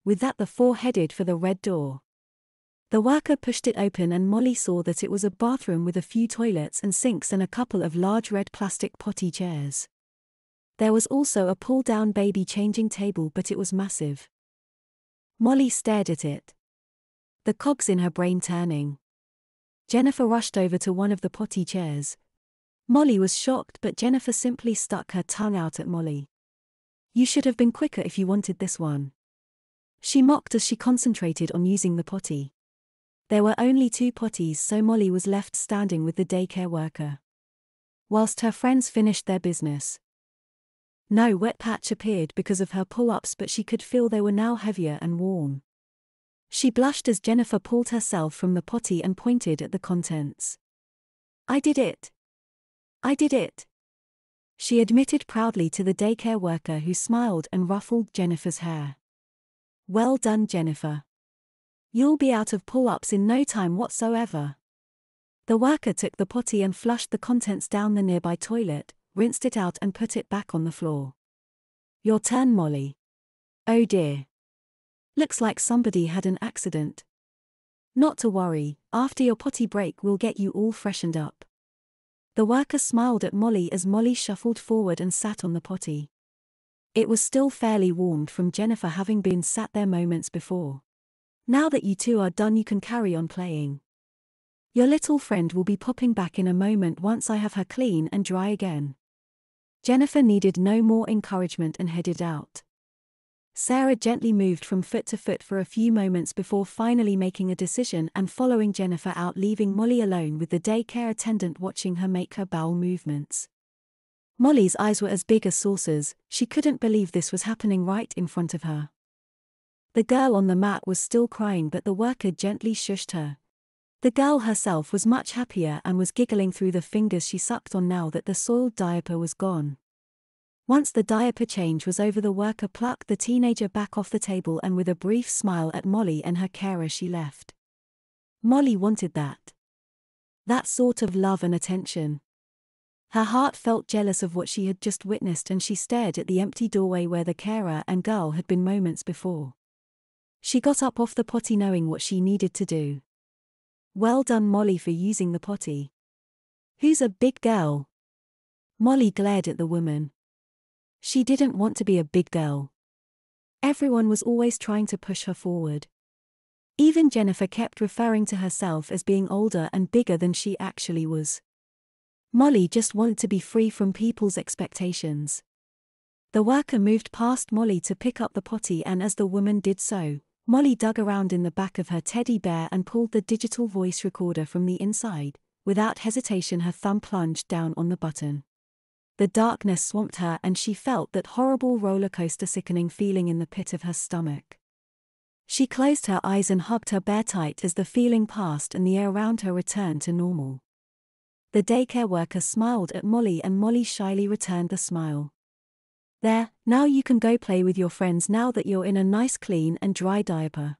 With that, the four headed for the red door. The worker pushed it open and Molly saw that it was a bathroom with a few toilets and sinks and a couple of large red plastic potty chairs. There was also a pull-down baby changing table, but it was massive. Molly stared at it, the cogs in her brain turning. Jennifer rushed over to one of the potty chairs. Molly was shocked, but Jennifer simply stuck her tongue out at Molly. "You should have been quicker if you wanted this one," she mocked as she concentrated on using the potty. There were only 2 potties, so Molly was left standing with the daycare worker, whilst her friends finished their business. No wet patch appeared because of her pull-ups, but she could feel they were now heavier and warm. She blushed as Jennifer pulled herself from the potty and pointed at the contents. "I did it. I did it," she admitted proudly to the daycare worker, who smiled and ruffled Jennifer's hair. "Well done, Jennifer. You'll be out of pull-ups in no time whatsoever." The worker took the potty and flushed the contents down the nearby toilet, rinsed it out and put it back on the floor. "Your turn, Molly." "Oh dear. Looks like somebody had an accident." "Not to worry, after your potty break we'll get you all freshened up." The worker smiled at Molly as Molly shuffled forward and sat on the potty. It was still fairly warm from Jennifer having been sat there moments before. "Now that you two are done, you can carry on playing. Your little friend will be popping back in a moment once I have her clean and dry again." Jennifer needed no more encouragement and headed out. Sarah gently moved from foot to foot for a few moments before finally making a decision and following Jennifer out, leaving Molly alone with the daycare attendant watching her make her bowel movements. Molly's eyes were as big as saucers. She couldn't believe this was happening right in front of her. The girl on the mat was still crying, but the worker gently shushed her. The girl herself was much happier and was giggling through the fingers she sucked on now that the soiled diaper was gone. Once the diaper change was over, the worker plucked the teenager back off the table and with a brief smile at Molly and her carer she left. Molly wanted that. That sort of love and attention. Her heart felt jealous of what she had just witnessed, and she stared at the empty doorway where the carer and girl had been moments before. She got up off the potty knowing what she needed to do. "Well done, Molly, for using the potty. Who's a big girl?" Molly glared at the woman. She didn't want to be a big girl. Everyone was always trying to push her forward. Even Jennifer kept referring to herself as being older and bigger than she actually was. Molly just wanted to be free from people's expectations. The worker moved past Molly to pick up the potty, and as the woman did so, Molly dug around in the back of her teddy bear and pulled the digital voice recorder from the inside. Without hesitation, her thumb plunged down on the button. The darkness swamped her and she felt that horrible roller coaster sickening feeling in the pit of her stomach. She closed her eyes and hugged her bear tight as the feeling passed and the air around her returned to normal. The daycare worker smiled at Molly and Molly shyly returned the smile. "There, now you can go play with your friends now that you're in a nice clean and dry diaper."